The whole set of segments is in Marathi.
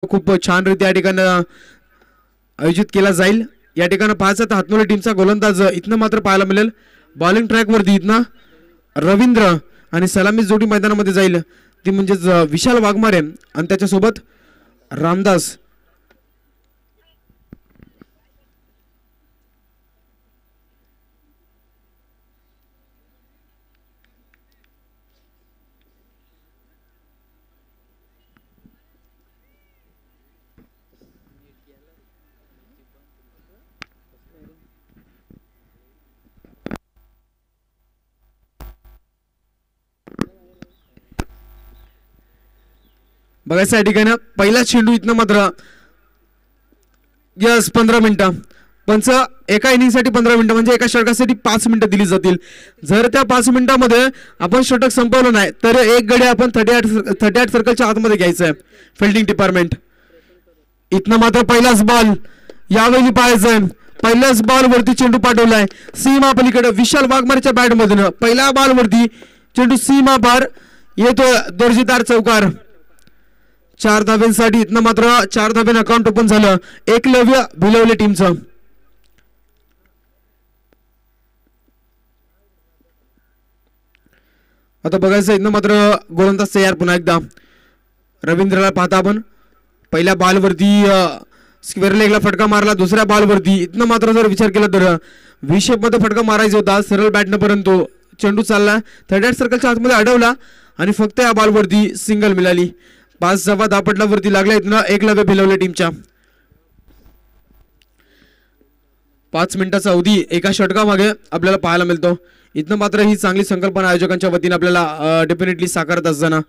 खूप छान रीती या ठिकाणी आयोजित केला जाईल। या ठिकाणी पाहतात हातनोली टीमचा गोलंदाज इथनं मात्र पाहायला मिळेल बॉलिंग ट्रॅक वरती इथनं रवींद्र आणि सलामी जोडी मैदानामध्ये जाईल ती म्हणजेच विशाल वाघमारे आणि त्याच्यासोबत रामदास। बघायचं या ठिकाणी पहिला चेंडू इथनं मात्र यस 15 मिनिटं पंच एका इनिंगसाठी 15 मिनिटं म्हणजे एका षटकासाठी 5 मिनिटं दिली जातील। जर त्या 5 मिनिटांमध्ये आपण षटक संपवलं नाही तर एक गडी आपण 38 सर्कलच्या आतमध्ये घ्यायचं आहे फिल्डिंग डिपार्टमेंट। इथनं मात्र पहिलाच बॉल यावेळी पाहायचंय पहिल्याच बॉल वरती चेंडू पाठवलाय सीमा पलीकडे विशाल वाघमारेच्या बॅट मधून पहिल्या बॉल वरती चेंडू सीमा पार येतो दर्जेदार चौकार 4 धाब्यांसाठी। इथनं मात्र 4 धाब्यानं अकाउंट ओपन झालं एकलव्य भिलवले टीमचं। आता बघायचं इथनं मात्र गोलंदाज तयार पुन्हा एकदा रवींद्रला पाहता आपण पहिल्या बॉल वरती स्क्वेअर लेगला फटका मारला दुसऱ्या बॉल वरती इथनं मात्र जर विचार केला तर व्ही शेप मध्ये फटका मारायचा होता सरळ बॅटनं परंतु चेंडू चालला 38 सर्कलच्या आतमध्ये अडवला आणि फक्त या बॉल वरती सिंगल मिळाली 5 धावा धापटला वरती लागला इथनं एकलव्य भिलवले टीमच्या। 5 मिनिटाचा अवधी एका षटकामागे आपल्याला पाहायला मिळतो। इथनं मात्र ही चांगली संकल्पना आयोजकांच्या वतीने आपल्याला डेफिनेटली साकारत असताना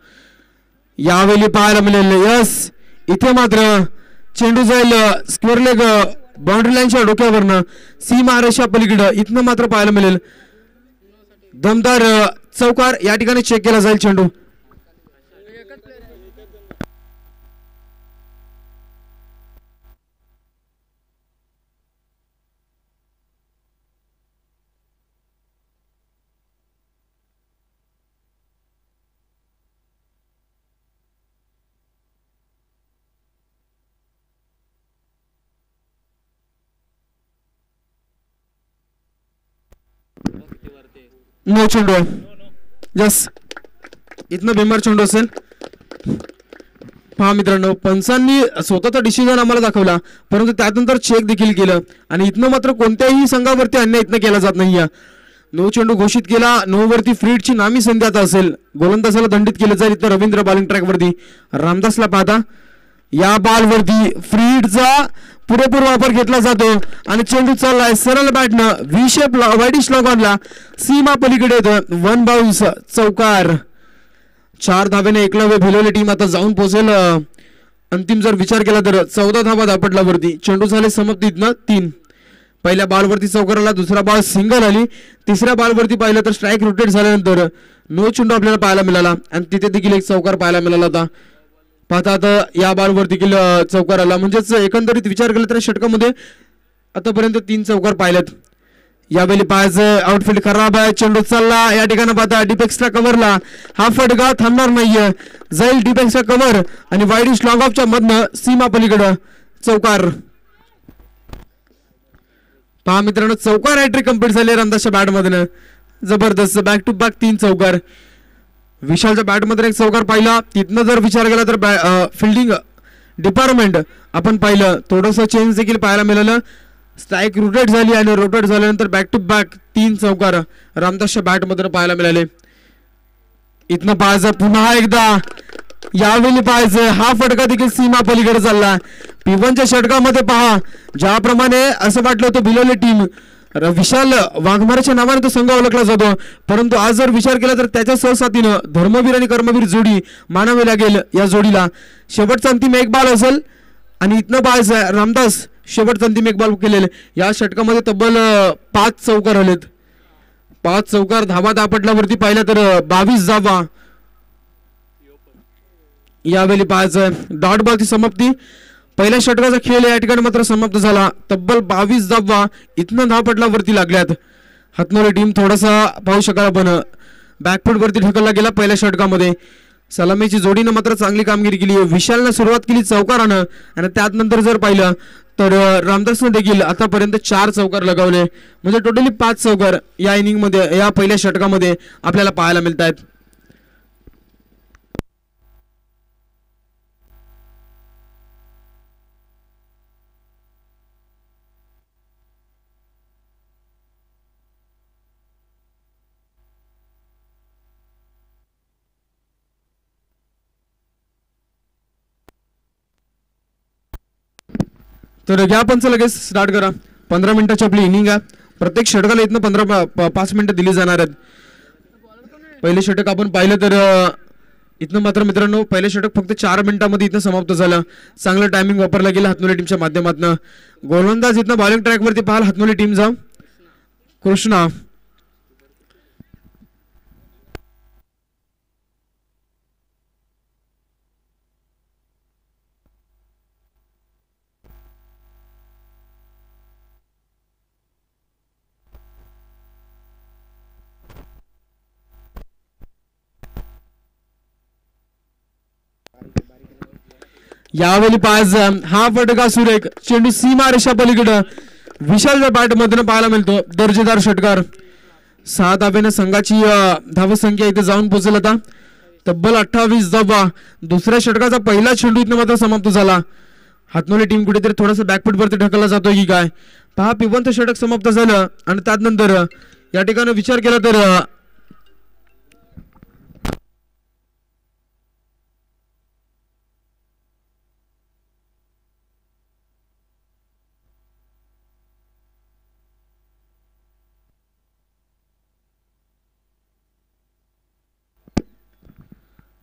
यावेळी पाहायला मिळेल। यस इथे मात्र चेंडू जाईल स्क्वेअर लेग बाउंड्री लाईनच्या डोक्यावरनं सीमा रेषा पलीकडे इथनं मात्र पाहायला मिळेल दमदार चौकार या ठिकाणी चेक केला जाईल चेंडू। नो चेंडू यस इथनं बेमार चेंडू असेल। पहा मित्रांनो पंचांनी स्वतःचा डिसिजन आम्हाला दाखवला परंतु त्यानंतर चेक देखील केलं आणि इथनं मात्र कोणत्याही संघावरती अन्याय इथनं केला जात नाही। नो चेंडू घोषित केला नो वरती फ्रीडची नामी संधी आता असेल गोलंदाजाला दंडित केलं जाईल। इथं रवींद्र बॉलिंग ट्रॅक वरती रामदासला पाहता या बॉल वरती फ्रीडचा पुरेपूर वापर घेतला जातो आणि चेंडू चाललाय सरळ बॅटनं व्ही शेप वाईडिश लॉगॉनला सीमा पलीकडे 1 बाउन्स चौकार। 4 धाब्याने एकलव्य भिलवले टीम आता जाऊन पोहोचेल अंतिम जर विचार केला तर 14 धावा धापटला वरती चेंडू झाले समाप्तीतनं 3 पहिल्या बॉल वरती चौकार आला दुसरा बॉल सिंगल आली तिसऱ्या बॉल वरती पाहिलं तर स्ट्राईक रोटेट झाल्यानंतर नो चेंडू आपल्याला पाहायला मिळाला आणि तिथे देखील एक चौकार पाहायला मिळाला होता। पाहता आता या बॉल वरती चौकार आला म्हणजेच एकंदरीत विचार केला तर षटकामध्ये आतापर्यंत 3 चौकार पाहिलेत। यावेळी पाहायचं आउटफील्ड खराब आहे चेंडू चालला या ठिकाणी पाहता डिपेक्सच्या कव्हरला हा फटका थांबणार नाहीये जाईल डिपेक्सचा कव्हर आणि वाईडिश लॉंग ऑफच्या मधनं सीमा पलीकडं चौकार। पहा मित्रांनो चौकार हॅट्रिक कंप्लीट झाले रामदासच्या बॅट मधनं जबरदस्त बॅक टू बॅक 3 चौकार। विशालच्या बॅट मध्ये एक चौकार पाहिला तिथनं जर विचार केला तर फिल्डिंग डिपार्टमेंट आपण पाहिलं थोडंसं चेंज देखील पाहायला मिळालं स्ट्राईक रोटेट झाली आणि रोटेट झाल्यानंतर बॅक टू बॅक 3 चौकार रामदासच्या बॅट मध्ये पाहायला मिळाले। इथनं पाहायचं पुन्हा एकदा यावेळी पाहायचं हा फटका देखील सीमा पलीकडे चालला P1च्या षटकामध्ये पहा ज्याप्रमाणे असं वाटलं होतं भिलवले टीम विशाल वाघमारेच्या नावाने तो संघ ओळखला जातो परंतु आज जर विचार केला तर त्याच्या सहसाथीनं धर्मवीर आणि कर्मवीर जोडी मानावी लागेल। या जोडीला शेवटचा अंतिम एक बॉल असेल आणि इथनं पाहायचं रामदास शेवटचा अंतिम एक बॉल केलेले या षटकामध्ये तब्बल 5 चौकार आलेत 5 चौकार धावा दापटला वरती पाहिला तर 22 धावा। यावेळी पाहायचं डॉट बॉलची समाप्ती पहिल्या षटकाचा खेळ या ठिकाणी मात्र समाप्त झाला तब्बल 22 धावा इथनं धावपटला वरती लागल्यात। हातनोली टीम थोडासा पाहू शकाल पण बॅकफूट वरती ढकलला गेला पहिल्या षटकामध्ये सलामीची जोडीनं मात्र चांगली कामगिरी केली. विशालनं सुरुवात केली चौकारानं आणि त्यानंतर जर पाहिलं तर रामदासनं देखील आतापर्यंत 4 चौकार लगावले. म्हणजे टोटली 5 चौकार या इनिंगमध्ये या पहिल्या षटकामध्ये आपल्याला पाहायला मिळत आहेत. तर घ्या पंच लगेच स्टार्ट करा. 15 मिनिटाची आपली इनिंग आहे. प्रत्येक षटकाला इथनं 5 मिनिटं दिली जाणार आहेत. पहिले षटक आपण पाहिलं तर इथनं मात्र मित्रांनो पहिले षटक फक्त 4 मिनिटांमध्ये इथनं समाप्त झालं. चांगलं टायमिंग वापरला गेला हातनोली टीमच्या माध्यमातून. गोलंदाज इथनं बॉलिंग ट्रॅकवरती पाहाल हातनोली टीमचा कृष्णा. यावेळी पाच हा फटका सुरेख चेंडू सीमा रेषा पलीकडं विशालच्या बॅट मधून पाहायला मिळतो. दर्जेदार षटकार. 6 धाब्यानं संघाची धावसंख्या इथे जाऊन पोहोचल आता तब्बल 28 धावा. दुसऱ्या षटकाचा पहिला चेंडू इथं मात्र समाप्त झाला. हातनोली टीम कुठेतरी थोडासा बॅकफूट वरती ढकलला जातोय की काय पहा. पिवंत षटक समाप्त झालं आणि त्यानंतर या ठिकाणी विचार केला तर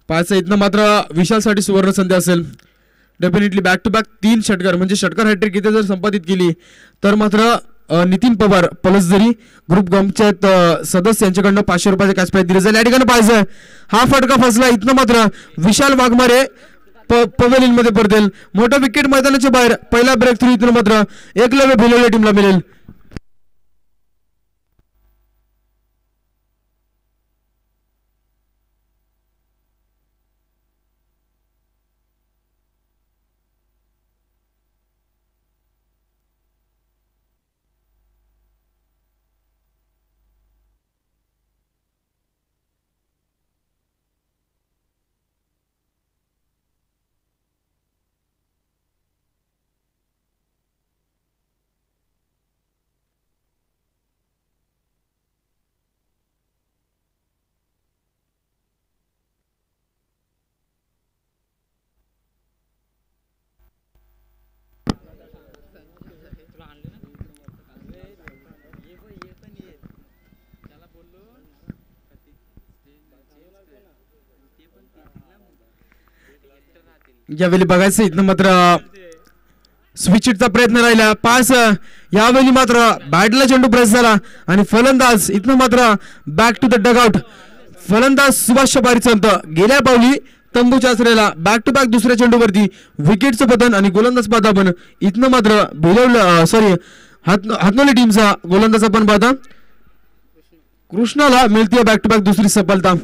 पाच इथनं मात्र विशालसाठी सुवर्ण संधी असेल. डेफिनेटली बॅक टू बॅक 3 षटकार म्हणजे षटकार हॅट्रिक इथे जर संपादित केली तर मात्र नितीन पवार पलसदरी ग्रुप गमच्या सदस्य यांच्याकडनं 500 रुपयाचे कॅश प्राइज दिले जाईल. या ठिकाणी पाहिजे हा फटका फसला. इथनं मात्र विशाल वाघमारे पवेलियन मध्ये पडतील. मोठा विकेट मैदानाच्या बाहेर. पहिला ब्रेक थ्रू इथनं मात्र एकलव्य भिलवले टीमला मिळेल. यावेळी बघायचं इथनं मात्र स्विच चा प्रयत्न राहिला. पास यावेळी मात्र बॅटला चेंडू प्रेस झाला आणि फलंदाज इथनं मात्र बॅक टू द डगआउट. फलंदाज सुभाष शबारीचंत गेल्या पावली तंबूच्या आसऱ्याला बॅक टू बॅक दुसऱ्या चेंडूवरती विकेटचं पतन आणि गोलंदाज पाहता आपण इथनं मात्र भिलवलं हातनोली टीमचा गोलंदाज आपण पाहता कृष्णाला मिळते बॅक टू बॅक दुसरी सफलता.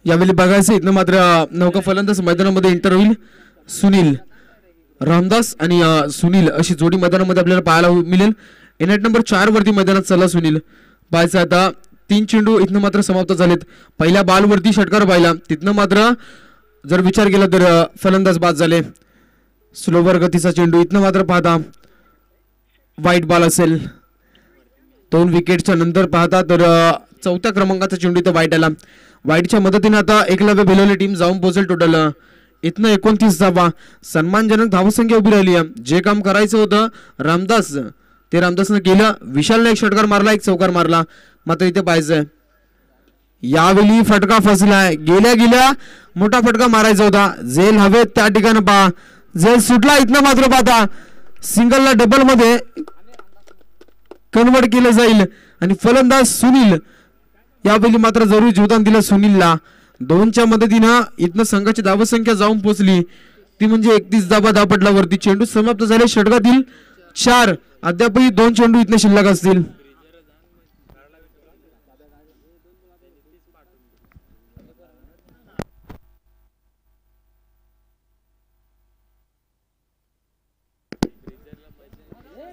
यावेळी बघायचं इथनं मात्र नौका फलंदाज मैदानामध्ये एंटर होईल. सुनील रामदास आणि सुनील अशी जोडी मैदानामध्ये आपल्याला पाहायला मिळेल. नेट नंबर 4 वरती मैदानात चला सुनील. पाहायचं आता 3 चेंडू इथनं मात्र समाप्त झालेत. पहिल्या बॉल वरती षटकार पाहिला तिथनं मात्र जर विचार केला तर फलंदाज बाद झाले. स्लोवर गतीचा चेंडू इथनं मात्र पाहता वाईट बॉल असेल. 2 विकेटच्या नंतर पाहता तर 4थ्या क्रमांकाचा चेंडू इथं वाईट आला. वाईटच्या मदतीने आता एकलव्य भिलवली टीम जाऊन पोहोचेल. टोटल इथनं 29 धावा. सन्मानजनक धावसंख्या उभी राहिली. जे काम करायचं होतं रामदास ते रामदासनं केलं. विशालने एक षटकार मारला, एक चौकार मारला. मात्र इथे पाहिजे यावेळी फटका फसलाय. गेल्या मोठा फटका मारायचा होता. झेल हवेत त्या ठिकाणी पहा जर सुटला इथनं मात्र पाहता सिंगलला डबल मध्ये कन्वर्ट केलं जाईल आणि फलंदाज सुनील यावेळी मात्र जरूर जीवदान दिलं सुनीलला. 2च्या मदतीनं इथनं संघाची धावसंख्या जाऊन पोहोचली ती म्हणजे 31 धावा धावपटलावरती. चेंडू समाप्त झाले षटकातील 4. अद्यापही 2 चेंडू इथनं शिल्लक असतील.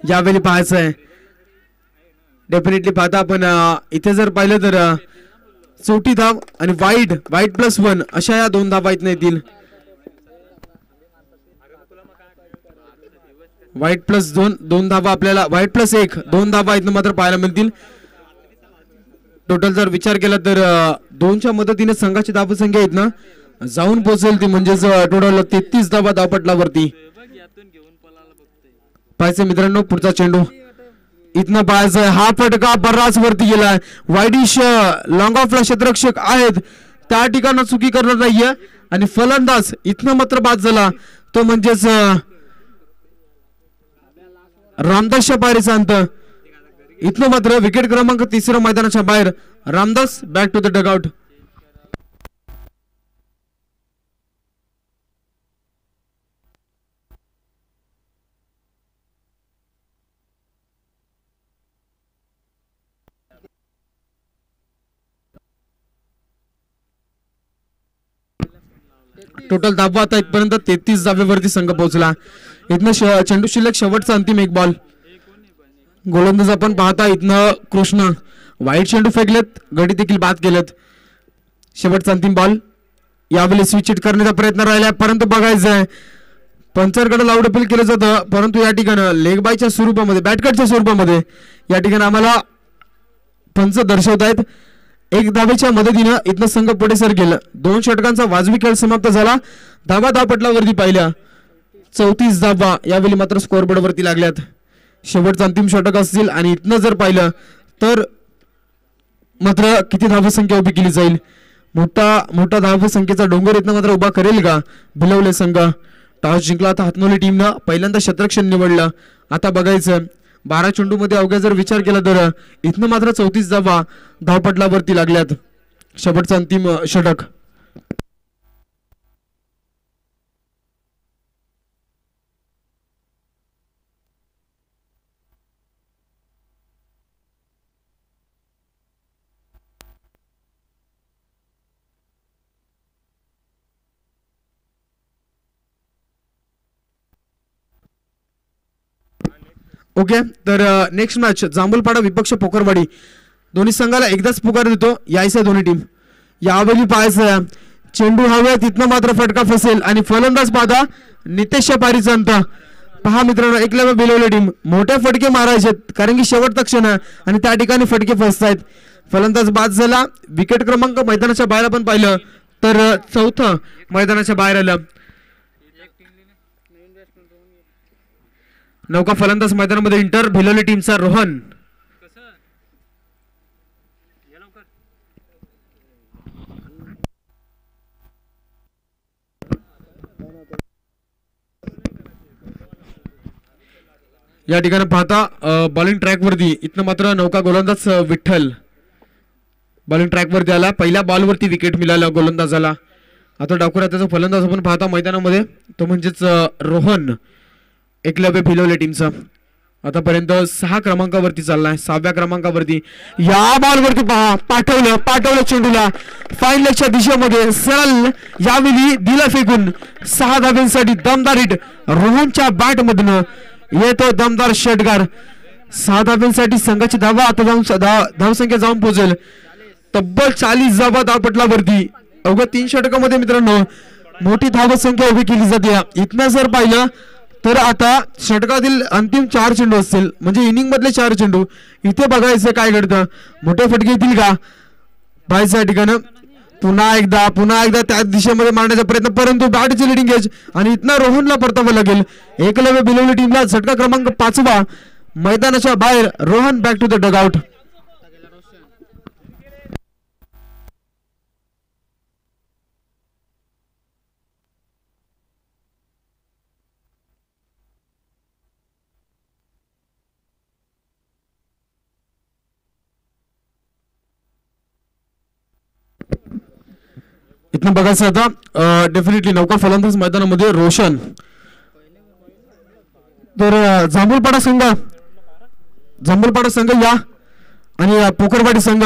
यावेळी पाहायचं आहे डेफिनेटली पाहता आपण इथे जर पाहिलं तर 34 धाव आणि वाईट +1 अशा या 2 धावा इथनं येतील. वाईट +2 धावा आपल्याला वाईट +1 2 धावा इथनं मात्र पाहायला मिळतील. टोटल जर विचार केला तर 2च्या मदतीने संघाची धावसंख्या इथनं जाऊन पोहोचेल ती म्हणजेच टोटल 33 धावा धावपटलावरती. पाहायचं मित्रांनो पुढचा चेंडू इथनं पाहायचं हा फटका बराच वरती गेलाय. वाईडिश लॉंग ऑफला क्षेत्ररक्षक आहेत त्या ठिकाणी चुकी करणार नाहीये आणि फलंदाज इथनं मात्र बाद झाला तो म्हणजेच रामदासच्या पायरीचा अंत. इथनं मात्र विकेट क्रमांक 3 मैदानाच्या बाहेर. Ramdas back to the dugout. Total धावा आता इथपर्यंत 33 धावेवरती संघ पोहोचला. इथनं चेंडू शिल्लक शेवटचा अंतिम एक बॉल. गोलंदाज आपण पाहता इथनं कृष्ण वाईट चेंडू फेकलेत गडी देखील बाद केलेत. शेवटचा अंतिम बॉल. यावेळी स्विच हिट करण्याचा प्रयत्न राहिला परंतु बघायचंय पंचरकडे लाऊड अपील केलं जातं परंतु या ठिकाणी लेग बायच्या स्वरूपामध्ये बॅटकटच्या स्वरूपामध्ये या ठिकाणी आम्हाला पंच दर्शवतायत. 1 धावेच्या मदतीनं इथनं संघ पुढे सर गेलं. 2 षटकांचा वाजवी खेळ समाप्त झाला. धावा धावपटलावरती पाहिल्या 34 धावा यावेळी मात्र स्कोअरबोर्ड वरती लागल्यात. शेवटचं अंतिम षटक असतील आणि इथनं जर पाहिलं तर मात्र किती धावसंख्या उभी केली जाईल. मोठा धावसंख्येचा डोंगर इथनं मात्र उभा करेल का भिलवले संघ. टॉस जिंकला आता हातनोली टीमनं पहिल्यांदा क्षेत्ररक्षण निवडलं. आता बघायचं 12 चेंडू मध्ये अवघ्या जर विचार केला तर इथनं मात्र 34 धावा धावपटलावरती लागल्यात. शेवटचं अंतिम षटक. ओके तर नेक्स्ट मॅच जांभूलपाडा विपक्ष पोकरवाडी. दोन्ही संघाला एकदाच पुकार देतो यायचं दोन्ही टीम. यावेळी पाहायचं चेंडू हवे तिथनं मात्र फटका फसेल आणि फलंदाज पाहता नितेश पारीचा अंत. पहा मित्रांनो एकलव्य बिलवले टीम मोठे फटके मारायचे कारण की शेवटचा क्षण आहे आणि त्या ठिकाणी फटके फसतायत. फलंदाज बाद झाला. विकेट क्रमांक मैदानाच्या बाहेर आपण पाहिलं तर 4थं मैदानाच्या बाहेर आलं. नौका फलंदाज मैदानामध्ये इंटर भिलवली टीमचा रोहन. या ठिकाणी पाहता बॉलिंग ट्रॅक वरती इथनं मात्र नौका गोलंदाज विठ्ठल बॉलिंग ट्रॅक वरती आला. पहिल्या बॉल वरती विकेट मिळाला गोलंदाजाला. आता डाकुरा त्याचा फलंदाज आपण पाहता मैदानामध्ये तो म्हणजेच रोहन एकलव्य भिलवले टीमचा. आतापर्यंत 6 क्रमांकावरती चाललाय. 6व्या क्रमांकावरती या बॉल वरती पहा पाठवलं चेंडूला फाईन लेगच्या दिशेमध्ये सरळ यावेळी दिला फेकून 6 धाब्यांसाठी दमदार हिट रोहनच्या बॅट मधनं येतो दमदार षटकार. 6 धाब्यांसाठी संघाची धावा आता जाऊन धावसंख्या जाऊन पोहोचेल तब्बल 40 धावा धावपटलावरती. अवघ्या 3 षटकामध्ये मित्रांनो मोठी धावसंख्या उभी केली जाते. इथनं जर पाहिलं तर आता षटकातील अंतिम 4 चेंडू असतील म्हणजे इनिंग मधले 4 चेंडू. इथे बघायचं काय घडतं मोठे फटके येतील का बायच्या ठिकाणी. पुन्हा एकदा त्या दिशेमध्ये मारण्याचा प्रयत्न परंतु बॅटची लिडिंग एज आणि इथनं रोहनला परतावं लागेल. एकलव्य बिलवली टीमला झटका क्रमांक 5वा मैदानाच्या बाहेर. Rohan back to the dugout. इथनं बघायचं आता डेफिनेटली नौका फलंदाज मैदानामध्ये रोशन. तर जांभूलपाडा संघ या आणि पोखरवाडी संघ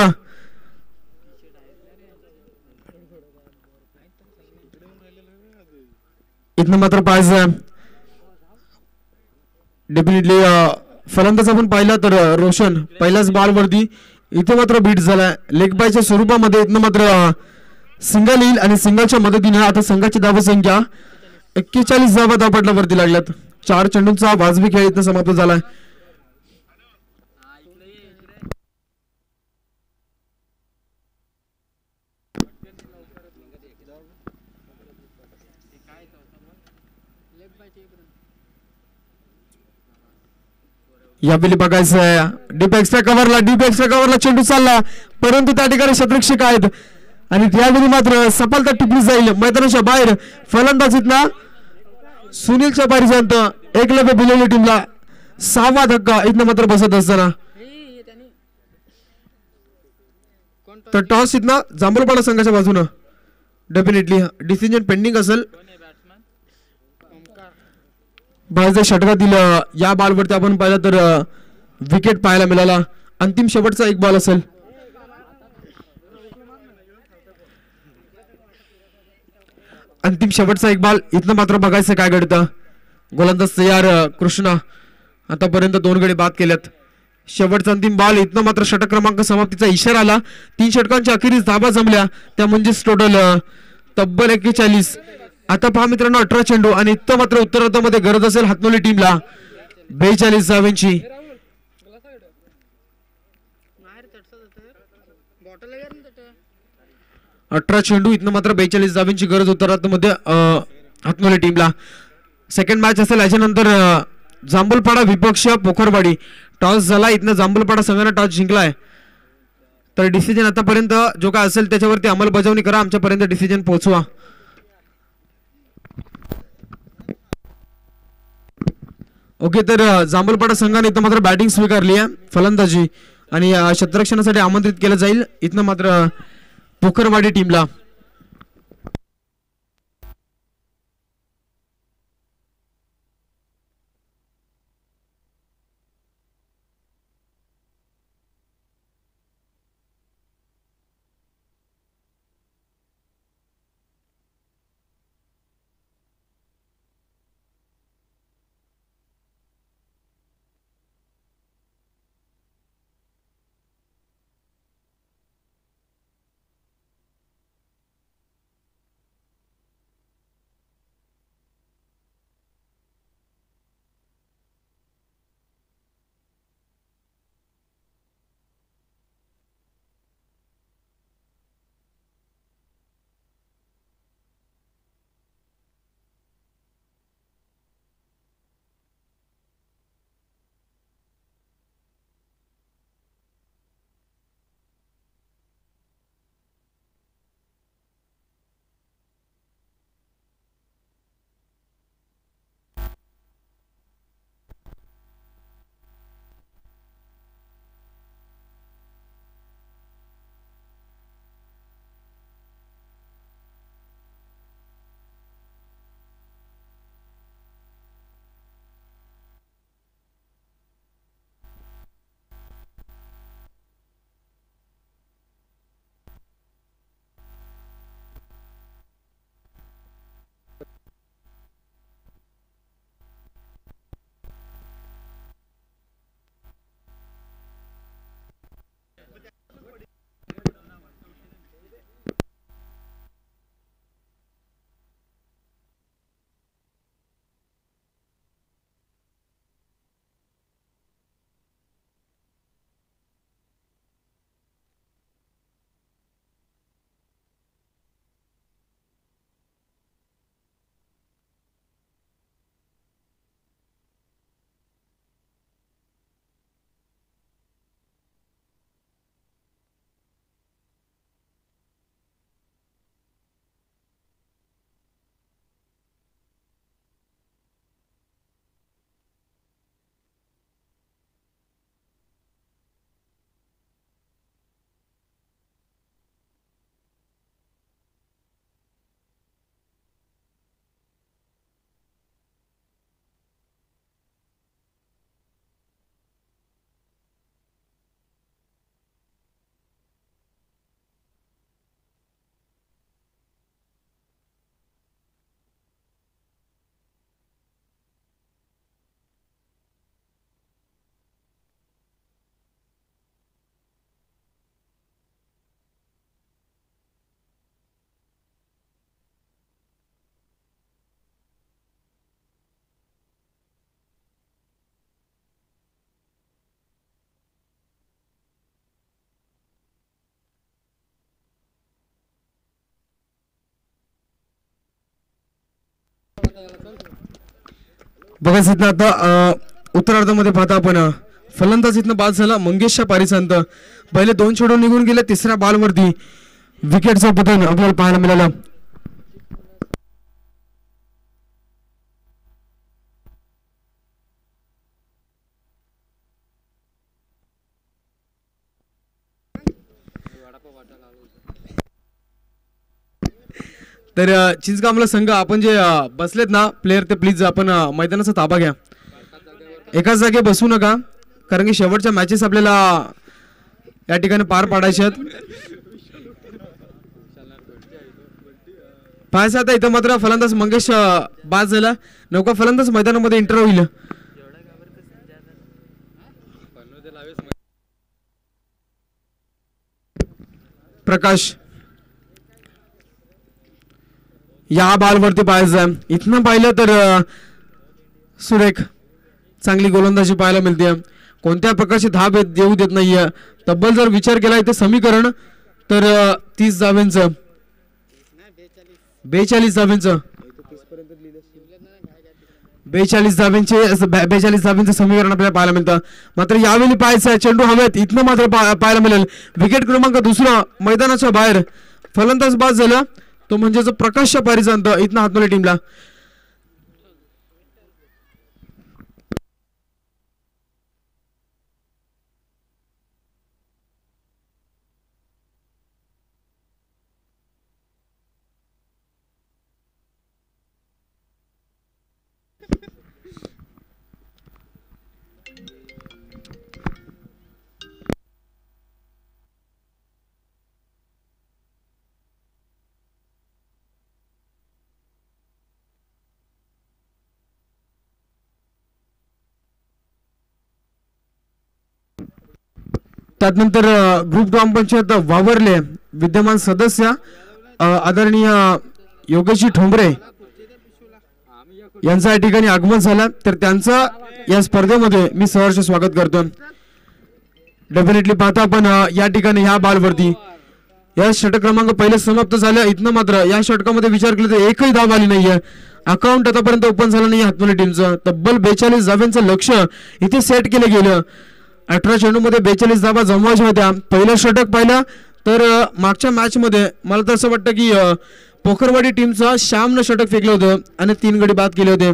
इथनं मात्र पाहायचं डेफिनेटली फलंदाज आपण पाहिला तर रोशन पहिल्याच बॉलवरती इथे मात्र बीट झालाय लेग बायच्या स्वरूपामध्ये. इथनं मात्र सिंगल येईल आणि सिंगलच्या मदतीने आता संघाची धावसंख्या 41 धावा धावपटलावरती लागल्यात. 4 चेंडूंचा वाजवी खेळ इथं समाप्त झालाय. यावेळी बघायचं आहे डीप एक्स्ट्रा कव्हरला चेंडू चालला परंतु त्या ठिकाणी शतरक्षक आहेत आणि त्यावेळी मात्र सफलता टिपली जाईल मैदानाच्या बाहेर. फलंदाजीत ना सुनीलच्या पारिजांत एकलव्य भिलेली टीमला 6वा धक्का इथनं मात्र बसत असताना. तर टॉस इथनं जांभूलपाडा संघाच्या बाजूनं डेफिनेटली डिसिजन पेंडिंग असेल. बाहेरच्या षटकातील या बॉलवरती आपण पाहिलं तर विकेट पाहायला मिळाला. अंतिम शेवटचा एक बॉल असेल. अंतिम शेवटचा एक बॉल इथनं मात्र बघायचं काय घडतं. गोलंदाज तयार कृष्णा आतापर्यंत 2 गडी बाद केल्यात. शेवटचा अंतिम बॉल इथनं मात्र षटक क्रमांक समाप्तीचा इशारा आला. 3 षटकांच्या अखेरीस धाबा जमल्या त्या म्हणजेच टोटल तब्बल 41. आता पहा मित्रांनो 18 चेंडू आणि इथं मात्र उत्तरार्धामध्ये गरज असेल हातनोली टीमला 42 धावांची. 18 चेंडू इथनं मात्र 42 धावांची गरज उत्तरार्धामध्ये हातनोली टीमला. सेकंड मॅच असेल याच्यानंतर जांभूलपाडा विपक्ष पोखरवाडी. टॉस झाला इथनं जांभूलपाडा संघाने टॉस जिंकलाय. तर डिसिजन आतापर्यंत जो काय असेल त्याच्यावरती अंमलबजावणी करा आमच्यापर्यंत डिसिजन पोहोचवा. ओके तर जांभूलपाडा संघाने इथं मात्र बॅटिंग स्वीकारली आहे फलंदाजी आणि क्षेत्ररक्षणासाठी आमंत्रित केलं जाईल इथनं मात्र पोखरवाडी टीमला. बघा इथं आता उत्तरार्धामध्ये पाहता आपण फलंदाज इथनं बाद झाला मंगेशच्या पारीसंत. पहिले 2 चेंडू निघून गेले, तिसऱ्या बॉलवरती विकेटचं पतन आपल्याला पाहायला मिळालं. तर चिंचगामला संघ आपण जे बसलेत ना प्लेयर, ते प्लीज आपण मैदानाचा ताबा घ्या. एकाच जागे बसू नका, कारण की शेवटच्या मॅचेस आपल्याला या ठिकाणी पार पाडायचे आहेत. पाहायचं आता इथं मात्र फलंदाज मंगेश बाद झाला. नौका फलंदाज मैदानामध्ये एंटर होईल. प्रकाश या बॉलवरती पाहायचं. इथनं पाहिलं तर सुरेख चांगली गोलंदाजी पाहायला मिळते. कोणत्या प्रकारची धाब येऊ देत नाहीये. तब्बल जर विचार केला इथे समीकरण तर 30 धाब्यांचं 42 धाब्यांचं 42 धाब्यांचं समीकरण आपल्याला पाहायला मिळतं. मात्र यावेळी पाहायचं चेंडू हवेत. इथनं मात्र पाहायला मिळेल विकेट क्रमांक 2 मैदानाच्या बाहेर फलंदाज बाद झाला, तो म्हणजे प्रकाशच्या पारीसंत इथनं हातमोली टीमला. त्यानंतर ग्रुप ग्रामपंचायत वावरले विद्यमान सदस्य आदरणीय योगेशजी ठोंबरे यांचं या ठिकाणी आगमन झालं, तर त्यांचं या स्पर्धेमध्ये मी सहर्ष स्वागत करतो. डेफिनेटली पाहता आपण या ठिकाणी ह्या बॉलवरती या षटक क्रमांक पहिले समाप्त झालं. इथनं मात्र या षटकामध्ये विचार केला तर एकही धाव आली नाहीये. अकाउंट आतापर्यंत ओपन झालं नाही हातमोली टीमचं. तब्बल 42 धाव्यांचं लक्ष इथे सेट केलं गेलं. 18 चेंडूमध्ये 42 धावा जमवायच्या होत्या. पहिलं षटक पाहिलं तर मागच्या मॅच मध्ये मला तर असं वाटतं की पोखरवाडी टीमचं श्यामनं षटक फेकलं होतं आणि 3 गडी बाद केले होते.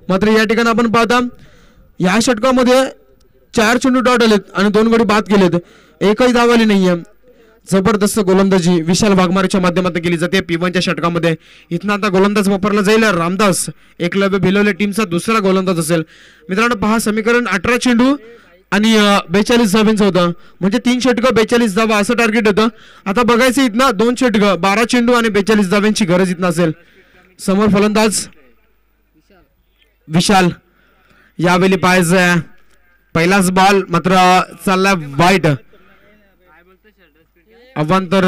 मात्र या ठिकाणी आपण पाहता या षटकामध्ये 4 चेंडू डॉट आलेत आणि 2 गडी बाद केलेत. एकही धाव आली नाहीये. जबरदस्त गोलंदाजी विशाल वाघमारेच्या माध्यमातून केली जाते P1च्या षटकामध्ये. इथनं आता गोलंदाज वापरला जाईल रामदास एकलव्य भिलवले टीमचा दुसरा गोलंदाज असेल. मित्रांनो पहा समीकरण 18 चेंडू आणि 42 धावांचं होतं, म्हणजे 3 षटकं 42 धावा असं टार्गेट होतं. आता बघायचं इथनं 2 षटकं 12 चेंडू आणि 42 धावांची गरज इथनं असेल. समोर फलंदाज विशाल. यावेळी पाहायचं पहिलाच बॉल मात्र चाललाय वाईट. अवांतर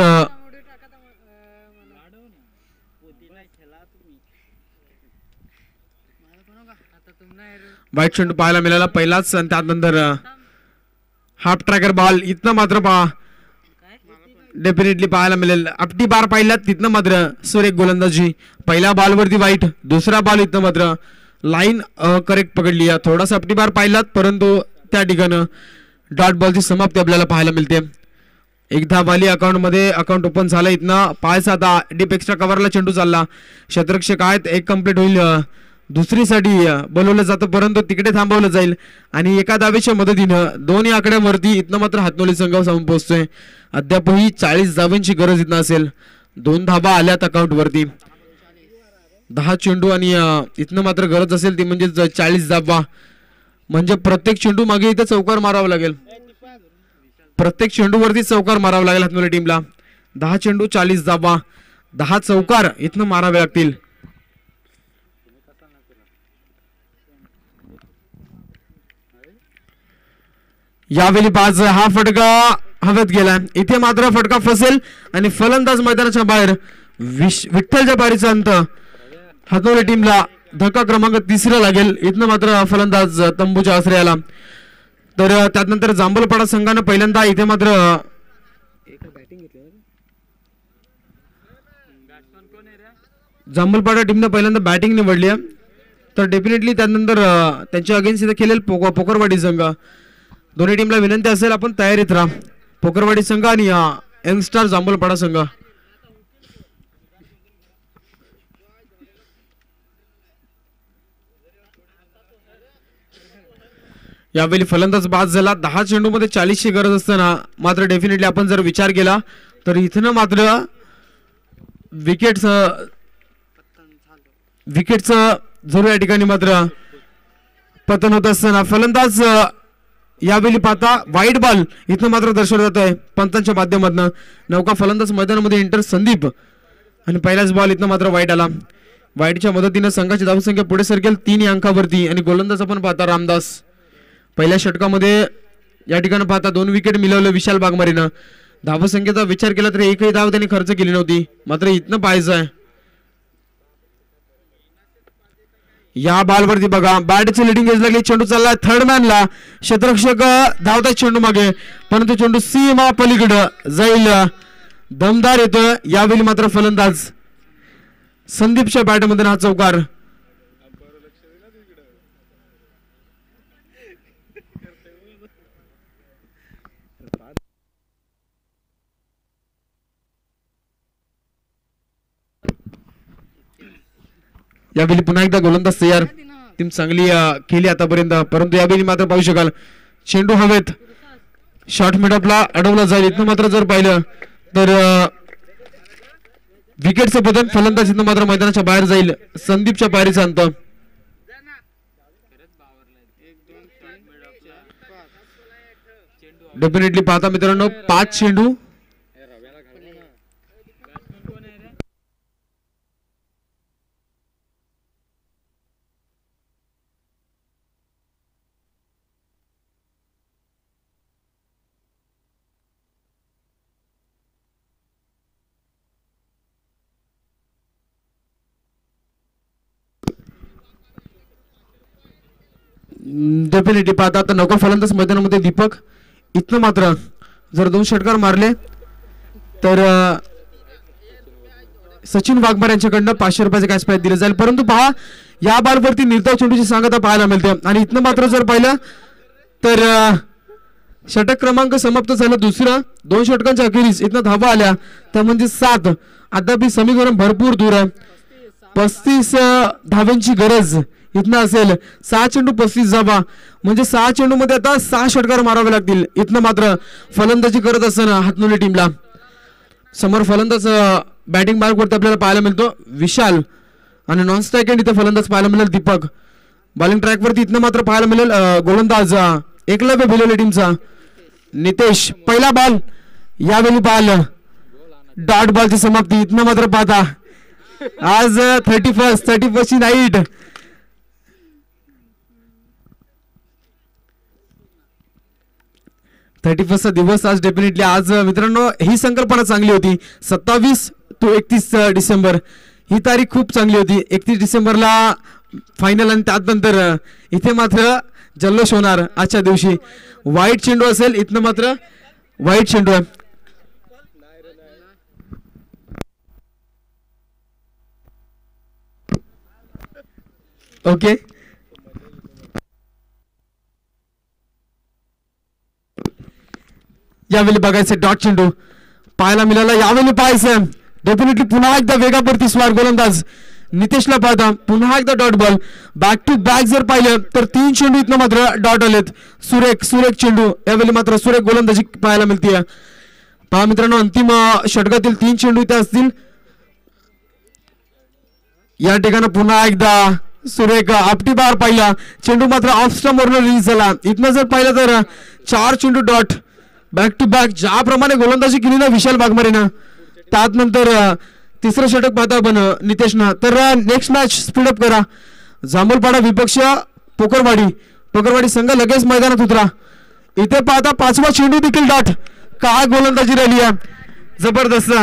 वाईट चेंडू पाहायला मिळाला पहिलाच. आणि त्यानंतर हाफ ट्रॅकर बॉल. इथनं मात्र पहा डेफिनेटली पाहायला मिळेल आपटी बार पाहिल्यात. तिथनं मात्र सुरेख गोलंदाजी. पहिल्या बॉलवरती वाईट, दुसरा बॉल इथनं मात्र लाईन करेक्ट पकडली. थोडासा आपटी बार पाहिलात परंतु त्या ठिकाणी डॉट बॉलची समाप्ती आपल्याला पाहायला मिळते. एकदा वाली अकाउंट मध्ये अकाउंट ओपन झालं. इथनं पाहायचं आता डीप एक्स्ट्रा कव्हरला चेंडू चालला. क्षेत्ररक्षक आहेत, एक कंप्लीट होईल. दुसरीसाठी बोलवलं जातं परंतु तिकडे थांबवलं जाईल आणि एका धावेच्या मदतीनं दोन्ही आकड्यावरती इथनं मात्र हातनोली संघ जाऊन पोहोचतोय. अद्यापही 40 धावांची गरज इथं असेल. 2 धावा आल्यात अकाउंट वरती. 10 चेंडू आणि इथनं मात्र गरज असेल ती म्हणजे 40 धावा. म्हणजे प्रत्येक चेंडू मागे इथे चौकार मारावा लागेल. प्रत्येक चेंडूवरती चौकार मारावा लागेल हातनोली टीमला. 10 चेंडू 40 धावा, 10 चौकार इथनं मारावे लागतील. यावेळी 5 हा फटका हवेत गेला. इथे मात्र फटका फसेल आणि फलंदाज मैदानाच्या बाहेर. विठ्ठलच्या पारीचा अंत. हातोली टीमला धक्का क्रमांक 3 लागेल. इथनं मात्र फलंदाज तंबूच्या आश्रयाला. तर त्यानंतर जांभलपाडा संघानं पहिल्यांदा इथे मात्र जांभूलपाडा टीमने पहिल्यांदा बॅटिंग निवडली आहे, तर डेफिनेटली त्यानंतर त्यांच्या अगेन्स्ट इथं खेळेल पोकरवाडी संघ. दोन्ही टीमला विनंती असेल आपण तयारीत राहा. पोकरवाडी संघ आणि यंगस्टार जांभूलपाडा संघ. यावेळी फलंदाज बाद झाला. 10 चेंडूमध्ये 40ची गरज असताना मात्र डेफिनेटली आपण जर विचार केला तर इथं मात्र विकेटचं जरूर या ठिकाणी मात्र पतन होत असताना फलंदाज यावेळी पाहता वाईट बॉल इथं मात्र दर्शवलं जात आहे पंतांच्या माध्यमातून. नौका फलंदाज मैदानामध्ये एंटर संदीप आणि पहिलाच बॉल इथं मात्र वाईट आला. वाईटच्या मदतीनं संघाची धावसंख्या पुढे सरकेल 3 अंकावरती. आणि गोलंदाज आपण पाहता रामदास. पहिल्या षटकामध्ये या ठिकाणी पाहता 2 विकेट मिळवलं विशाल बागमारीनं. धावसंख्येचा विचार केला तर एकही धाव त्यांनी खर्च केली नव्हती. मात्र इथनं पाहायचं आहे या बॉलवरती बघा बॅटची लिडिंग एज लागली. चेंडू चालला थर्ड मॅनला. क्षेत्ररक्षक धावतात चेंडू मागे, परंतु चेंडू सीमा पलीकडं जाईल. दमदार येतोय यावेळी मात्र फलंदाज संदीपच्या बॅटमधून हा चौकार. यावेळी पुन्हा एकदा गोलंदाज तयार. टीम चांगली केली आतापर्यंत, परंतु यावेळी मात्र पाहू शकाल चेंडू हवेत. शॉर्ट मिडअपला अडवला जाईल. इथं मात्र जर पाहिलं तर विकेटचं पतन. फलंदाज इथं मात्र मैदानाच्या बाहेर जाईल. संदीपच्या पायरीचा अंत. डेफिनेटली पाहता मित्रांनो 5 चेंडू डेफिनेटली पाहता आता नौका फलंदाज मैदानामध्ये दीपक. इथनं मात्र जर 2 षटकार मारले तर सचिन वाघमार यांच्याकडनं 500 रुपयाचे कॅश प्राइज दिले जाईल. परंतु पहा या बॉलवरती निर्धाव चेंडूची सांगता पाहायला मिळते. आणि इथनं मात्र जर पाहिलं तर षटक क्रमांक समाप्त झाला दुसरा. 2 षटकांच्या अखेरीस इथनं धावा आल्या त्या म्हणजे 7. अद्याप समीकरण भरपूर दूर आहे. 35 धाव्यांची गरज इथनं असेल. 6 चेंडू 35 धावा म्हणजे 6 चेंडू मध्ये आता 6 षटकार मारावे लागतील. इथनं मात्र फलंदाजी करत असताना हातनुली टीमला समोर फलंदाज बॅटिंग मार्क वरती आपल्याला पाहायला मिळतो विशाल आणि नॉन स्ट्राईक एंड इथं फलंदाज पाहायला मिळेल दीपक. बॉलिंग ट्रॅक वरती इथनं मात्र पाहायला मिळेल गोलंदाज एकलव्य भिलवले टीमचा नितेश. पहिला बॉल यावेळी पाहिलं डॉट बॉलची समाप्ती. इथनं मात्र पाहता आज 31 ची नाईट. चा दिवस आज डेफिनेटली. आज मित्रांनो ही संकल्पना चांगली होती. 27 ते 31 डिसेंबर ही तारीख खूप चांगली होती. 31 डिसेंबरला फायनल आणि त्यानंतर इथे मात्र जल्लोष होणार आजच्या दिवशी. वाईट चेंडू असेल इथनं मात्र वाईट चेंडू आहे. ओके यावेळी बघायचं डॉट चेंडू पाहायला मिळाला. यावेळी पाहायचं डेफिनेटली पुन्हा एकदा वेगावरती स्वार गोलंदाज नितेशला पाहता. पुन्हा एकदा dot ball back to back जर पाहिलं तर 3 चेंडू इथनं मात्र डॉट आलेत. सुरेख चेंडू यावेळी मात्र सुरेख गोलंदाजी पाहायला मिळते. पहा मित्रांनो अंतिम षटकातील 3 चेंडू इथे असतील. या ठिकाणी पुन्हा एकदा सुरेख आपटी बार पाहिला. चेंडू मात्र ऑफ स्टंप वरून रिलीज झाला. इथनं जर पाहिलं तर 4 चेंडू डॉट बॅक टू बॅक. ज्याप्रमाणे गोलंदाजी केली ना विशाल बागमारेनं त्यानंतर तिसरं षटक पाहता आपण नितेशनं. तर नेक्स्ट मॅच स्पीडअप करा. जांभूलपाडा विपक्ष पोकरवाडी संघ लगेच मैदानात उतरा. इथे पाहता 5वा चेंडू देखील डॉट. काय गोलंदाजी राहिली आहे जबरदस्त.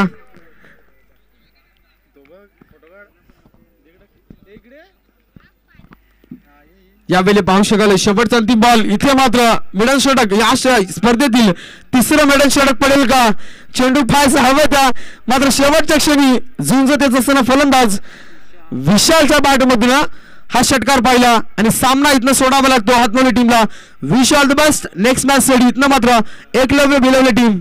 यावेळी पाहू शकाल शेवटचा अंतिम बॉल. इथे मात्र मिडल षटक या स्पर्धेतील तिसरं मिडल षटक पडेल का. चेंडू फायचा हवा त्या मात्र शेवटच्या क्षणी झुंजत येत असताना फलंदाज विशालच्या बॅटमधून हा षटकार पाहिला आणि सामना इथनं सोडावा लागतो हातमोली टीमला. Wish all the best next match साठी. इथनं मात्र एकलव्य भिलवले टीम